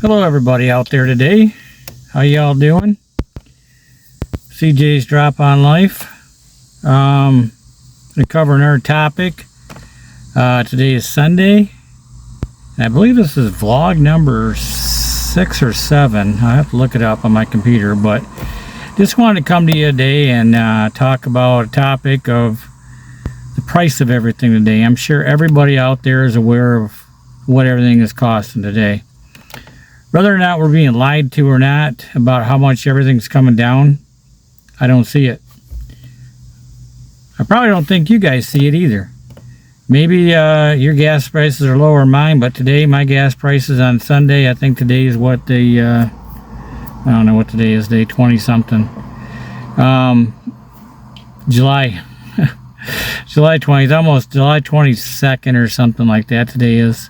Hello everybody out there today. How y'all doing? CJ's Drop on Life. Gonna cover another topic. Today is Sunday. And I believe this is vlog number 6 or 7. I have to look it up on my computer, but just wanted to come to you today and talk about a topic of the price of everything today. I'm sure everybody out there is aware of what everything is costing today. Whether or not we're being lied to or not about how much everything's coming down, I don't see it. I probably don't think you guys see it either. Maybe your gas prices are lower than mine, but today my gas prices on Sunday, I think today is what the, I don't know what today is, day 20 something. July. July 20th, almost July 22nd or something like that. Today is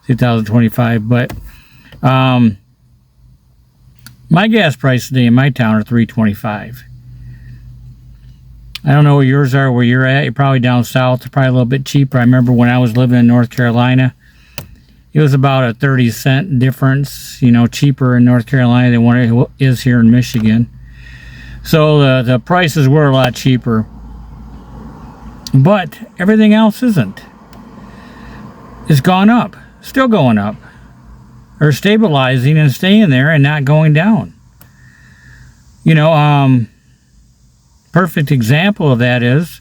2025, but my gas price today in my town are $3.25. I don't know what yours are, where you're at. You're probably down south. It's probably a little bit cheaper. I remember when I was living in North Carolina, it was about a 30-cent difference, cheaper in North Carolina than what it is here in Michigan. So the prices were a lot cheaper. But everything else isn't. It's gone up. Still going up. Or stabilizing and staying there and not going down. Perfect example of that is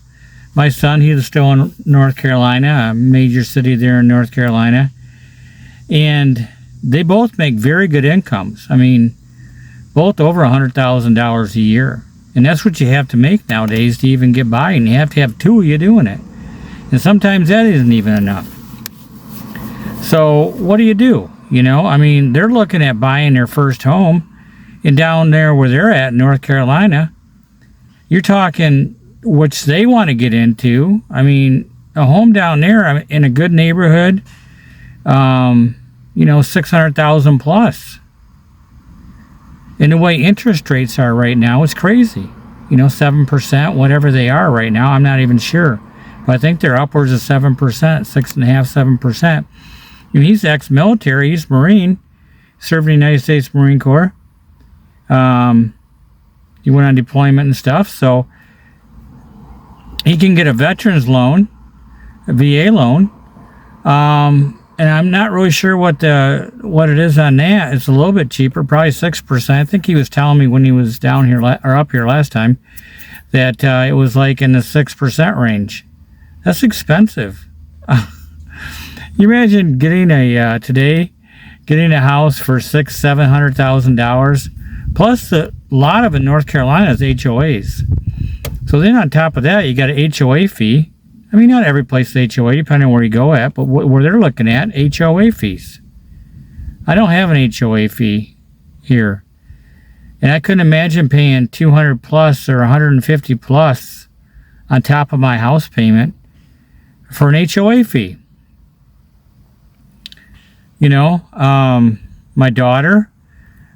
my son. He's still in North Carolina, a major city there in North Carolina, and they both make very good incomes. I mean, both over $100,000 a year, and that's what you have to make nowadays to even get by, and you have to have two of you doing it, and sometimes that isn't even enough. So what do? They're looking at buying their first home, and down there where they're at in North Carolina, you're talking which they want to get into. I mean, a home down there in a good neighborhood, $600,000 plus. And the way interest rates are right now, it's crazy. 7%, whatever they are right now, I'm not even sure. But I think they're upwards of 7%, 6.5%, 7%. He's ex-military, he's Marine, served in the United States Marine Corps. He went on deployment and stuff, so he can get a veterans loan, a VA loan, and I'm not really sure what it is on that. It's a little bit cheaper, probably 6%. I think he was telling me when he was down here or up here last time that it was like in the 6% range. That's expensive. You imagine getting a house for $600,000-$700,000, plus a lot of in North Carolina is HOAs. So then on top of that, you got an HOA fee. I mean, not every place is HOA, depending on where you go at, but where they're looking at HOA fees. I don't have an HOA fee here, and I couldn't imagine paying $200 plus or $150 plus on top of my house payment for an HOA fee. My daughter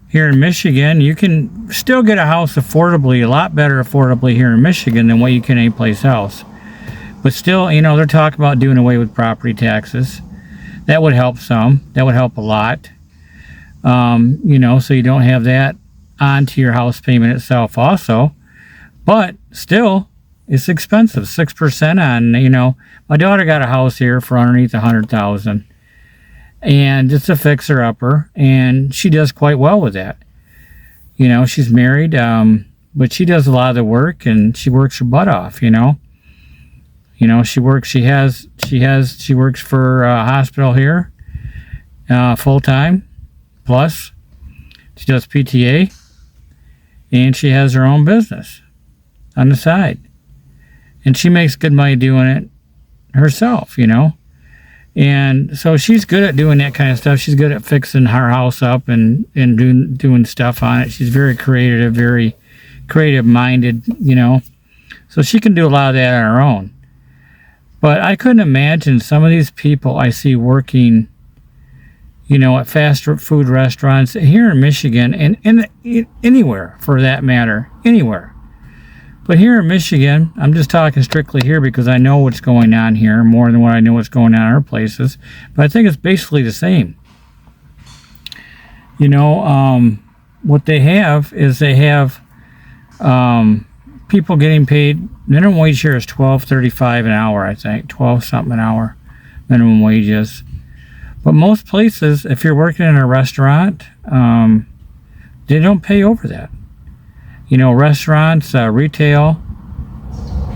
here in Michigan, you can still get a house affordably, a lot better affordably here in Michigan than what you can anyplace else. But still, they're talking about doing away with property taxes. That would help some. That would help a lot. So you don't have that onto your house payment itself also. But still, it's expensive. 6% on, my daughter got a house here for underneath $100,000. And it's a fixer-upper, and she does quite well with that. She's married, but she does a lot of the work, and she works her butt off. She works for a hospital here, full time, plus she does PTA, and she has her own business on the side, and she makes good money doing it herself. And so she's good at doing that kind of stuff. She's good at fixing her house up and doing stuff on it. She's very creative, very creative-minded, So she can do a lot of that on her own. But I couldn't imagine some of these people I see working, at fast food restaurants here in Michigan and anywhere for that matter, anywhere. But here in Michigan, I'm just talking strictly here because I know what's going on here more than what I know what's going on in other places. But I think it's basically the same. You know, what they have is people getting paid. Minimum wage here is $12.35 an hour, I think, 12 something an hour, minimum wages. But most places, if you're working in a restaurant, they don't pay over that. You know, restaurants, retail,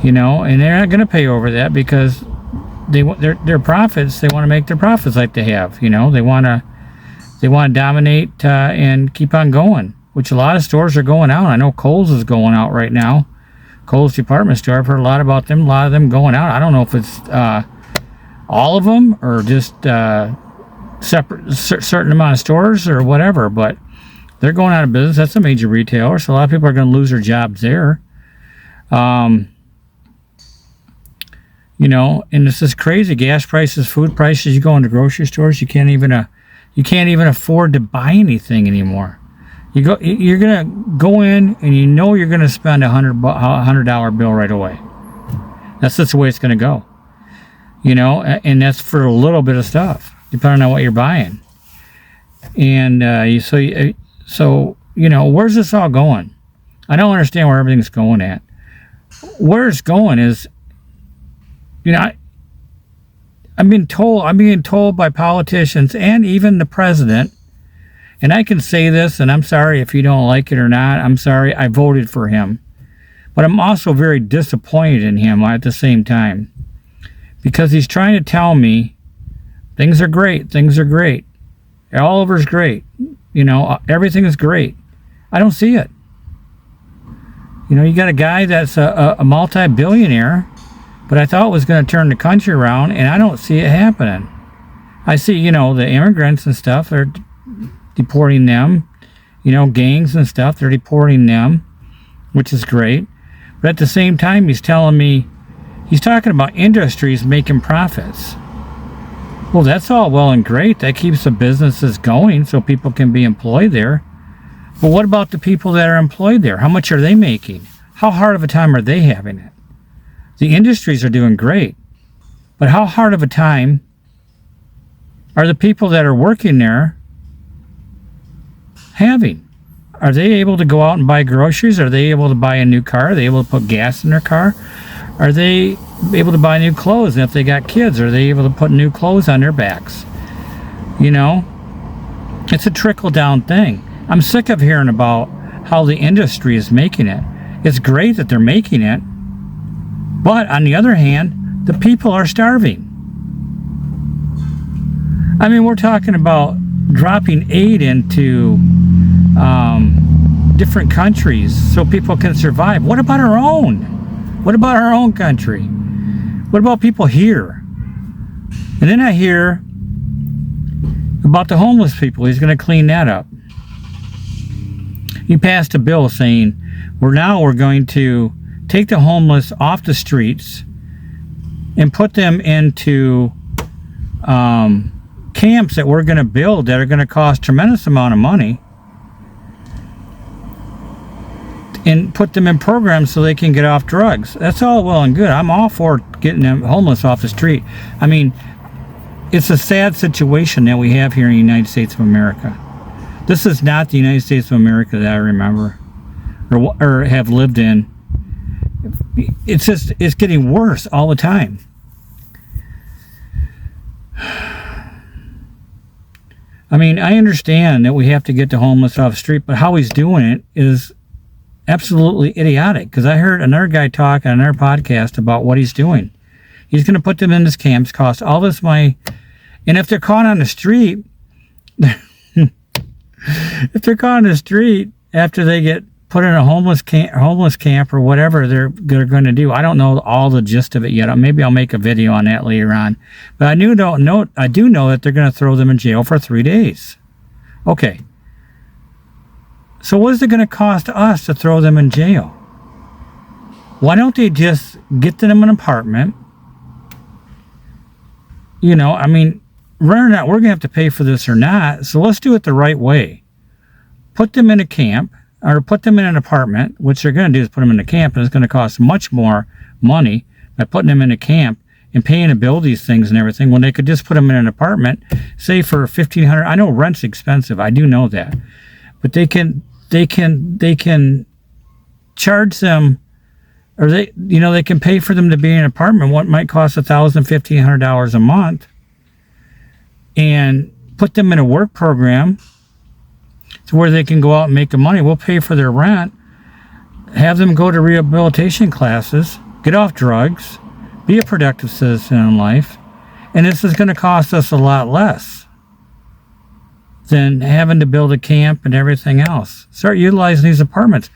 you know, and they're not going to pay over that because their profits. They want to make their profits like they have. You know, they want to dominate and keep on going, which a lot of stores are going out. I know Kohl's is going out right now. Kohl's department store. I've heard a lot about them. A lot of them going out. I don't know if it's all of them or just certain amount of stores or whatever, but they're going out of business. That's a major retailer, so a lot of people are going to lose their jobs there. You know, and this is crazy. Gas prices, food prices. You go into grocery stores, you can't even afford to buy anything anymore. You're gonna go in and you know you're gonna spend $100 bill right away. That's just the way it's gonna go. You know, and that's for a little bit of stuff, depending on what you're buying. And so you know, where's this all going? I don't understand where everything's going at. Where it's going is, you know, I'm being told by politicians and even the president, and I can say this, and I'm sorry if you don't like it or not. I'm sorry, I voted for him. But I'm also very disappointed in him at the same time. Because he's trying to tell me things are great. All over's great. You know, everything is great. I don't see it. You know, you got a guy that's a multi-billionaire, but I thought was going to turn the country around, and I don't see it happening. I see, you know, the immigrants and stuff, they're deporting them. You know, gangs and stuff, they're deporting them, which is great. But at the same time, he's talking about industries making profits. Well, that's all well and great. That keeps the businesses going so people can be employed there. But what about the people that are employed there? How much are they making? How hard of a time are they having it? The industries are doing great. But how hard of a time are the people that are working there having? Are they able to go out and buy groceries? Are they able to buy a new car? Are they able to put gas in their car? Are they able to buy new clothes? And if they got kids, are they able to put new clothes on their backs? You know, it's a trickle-down thing. I'm sick of hearing about how the industry is making it. It's great that they're making it, but on the other hand, the people are starving. I mean, we're talking about dropping aid into different countries so people can survive. What about our own? What about our own country? What about people here? And then I hear about the homeless people. He's going to clean that up. He passed a bill saying we're going to take the homeless off the streets and put them into camps that we're going to build that are going to cost a tremendous amount of money, and put them in programs so they can get off drugs. That's all well and good. I'm all for getting them homeless off the street. I mean, it's a sad situation that we have here in the United States of America. This is not the United States of America that I remember or have lived in. It's getting worse all the time. I mean, I understand that we have to get the homeless off the street, but how he's doing it is absolutely idiotic. Because I heard another guy talk on another podcast about what he's doing. He's going to put them in these camps, cost all this money, and if they're caught on the street, after they get put in a homeless camp or whatever they're going to do. I don't know all the gist of it yet. Maybe I'll make a video on that later on. But I do know that they're going to throw them in jail for 3 days. Okay. So what is it going to cost us to throw them in jail? Why don't they just get them an apartment? You know, I mean, we're going to have to pay for this or not. So let's do it the right way. Put them in a camp. Or put them in an apartment, which they're going to do is put them in a camp, and it's going to cost much more money by putting them in a camp and paying to build these things and everything when they could just put them in an apartment, say for $1,500. I know rent's expensive. I do know that, but they can charge them, or they can pay for them to be in an apartment what might cost $1,000, $1,500 a month, and put them in a work program to where they can go out and make the money. We'll pay for their rent, have them go to rehabilitation classes, get off drugs, be a productive citizen in life, and this is going to cost us a lot less than having to build a camp and everything else. Start utilizing these apartments.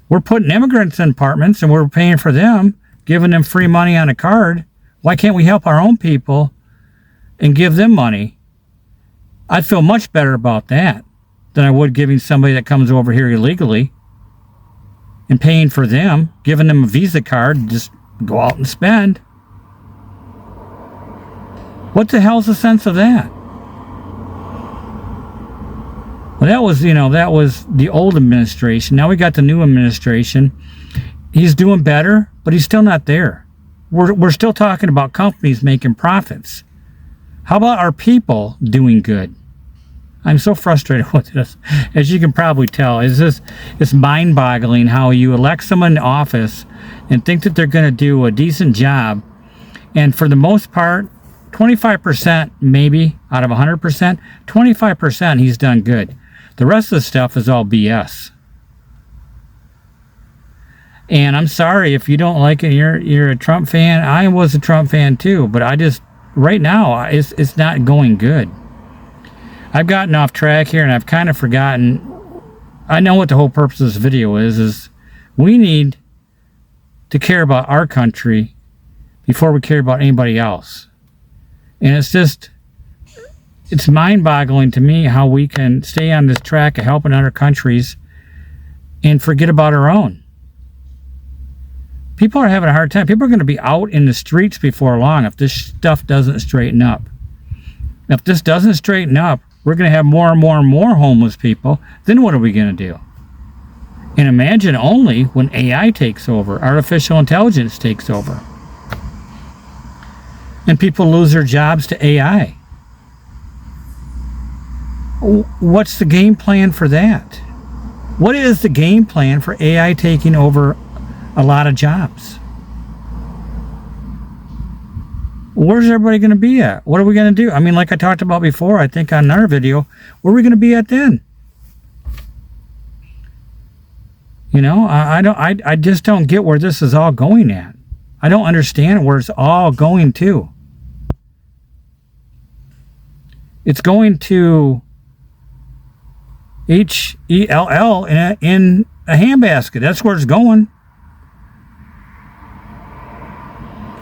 We're putting immigrants in apartments and we're paying for them, giving them free money on a card. Why can't we help our own people and give them money? I'd feel much better about that than I would giving somebody that comes over here illegally and paying for them, giving them a Visa card and just go out and spend. What the hell's the sense of that? Well, that was the old administration. Now we got the new administration. He's doing better, but he's still not there. We're still talking about companies making profits. How about our people doing good? I'm so frustrated with this. As you can probably tell, it's mind-boggling how you elect someone in office and think that they're going to do a decent job, and for the most part, 25% maybe out of 100%, 25% he's done good. The rest of the stuff is all BS. And I'm sorry if you don't like it. You're a Trump fan. I was a Trump fan too, but right now it's not going good. I've gotten off track here and I've kind of forgotten. I know what the whole purpose of this video is we need to care about our country before we care about anybody else. And it's mind-boggling to me how we can stay on this track of helping other countries and forget about our own. People are having a hard time. People are going to be out in the streets before long if this stuff doesn't straighten up. If this doesn't straighten up, we're going to have more and more and more homeless people. Then what are we going to do? And imagine only when AI takes over, artificial intelligence takes over, and people lose their jobs to AI. What's the game plan for that? What is the game plan for AI taking over a lot of jobs? Where's everybody going to be at? What are we going to do? I mean, like I talked about before, I think on another video, where are we going to be at then? I just don't get where this is all going at. I don't understand where it's all going to. It's going to HELL in a handbasket. That's where it's going.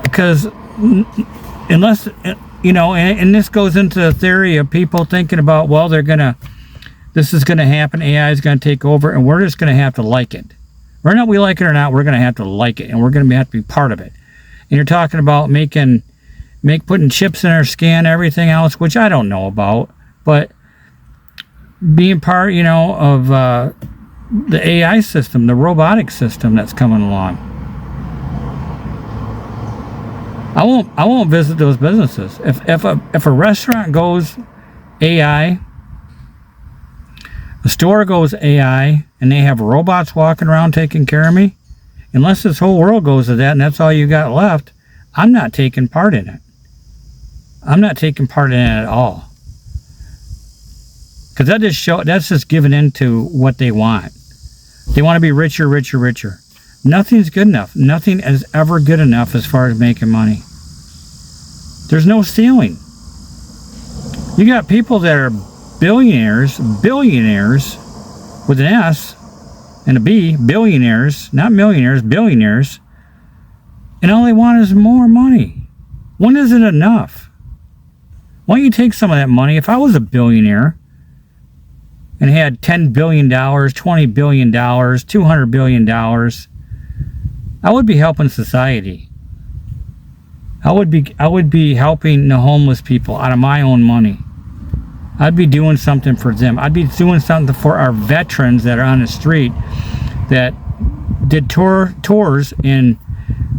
Because unless, and this goes into the theory of people thinking about, well, this is going to happen, AI is going to take over, and we're just going to have to like it. Whether or not we like it or not, we're going to have to like it, and we're going to have to be part of it. And you're talking about putting chips in our skin, everything else, which I don't know about, but being part, of the AI system, the robotic system that's coming along. I won't visit those businesses. If a restaurant goes AI, a store goes AI, and they have robots walking around taking care of me, unless this whole world goes to that and that's all you got left, I'm not taking part in it. I'm not taking part in it at all. Because that's just giving in to what they want. They want to be richer, richer, richer. Nothing's good enough. Nothing is ever good enough as far as making money. There's no ceiling. You got people that are billionaires with an S and a B, billionaires, not millionaires, billionaires, and all they want is more money. When is it enough? Why don't you take some of that money? If I was a billionaire and had $10 billion, $20 billion, $200 billion, I would be helping society. I would be helping the homeless people out of my own money. I'd be doing something for them. I'd be doing something for our veterans that are on the street that did tours in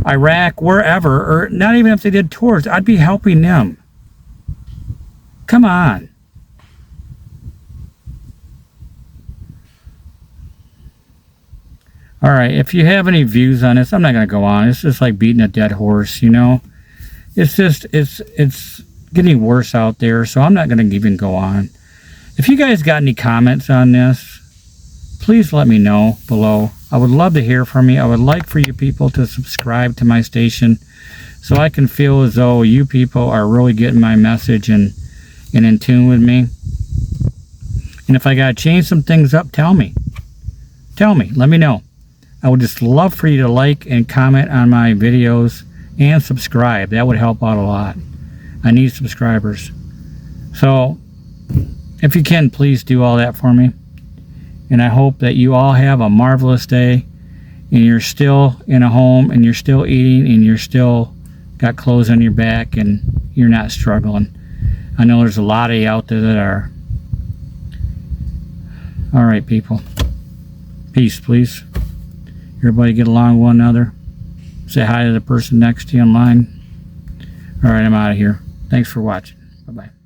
Iraq, wherever, or not even if they did tours, I'd be helping them. Come on. All right, if you have any views on this, I'm not going to go on. It's just like beating a dead horse, you know. It's just, it's getting worse out there, so I'm not going to even go on. If you guys got any comments on this, please let me know below. I would love to hear from you. I would like for you people to subscribe to my station so I can feel as though you people are really getting my message and in tune with me. And if I got to change some things up, tell me. Tell me. Let me know. I would just love for you to like and comment on my videos and subscribe. That would help out a lot. I need subscribers. So, if you can, please do all that for me. And I hope that you all have a marvelous day and you're still in a home and you're still eating and you're still got clothes on your back and you're not struggling. I know there's a lot of you out there that are. All right, people. Peace, please. Everybody get along with one another. Say hi to the person next to you in line. All right, I'm out of here. Thanks for watching. Bye-bye.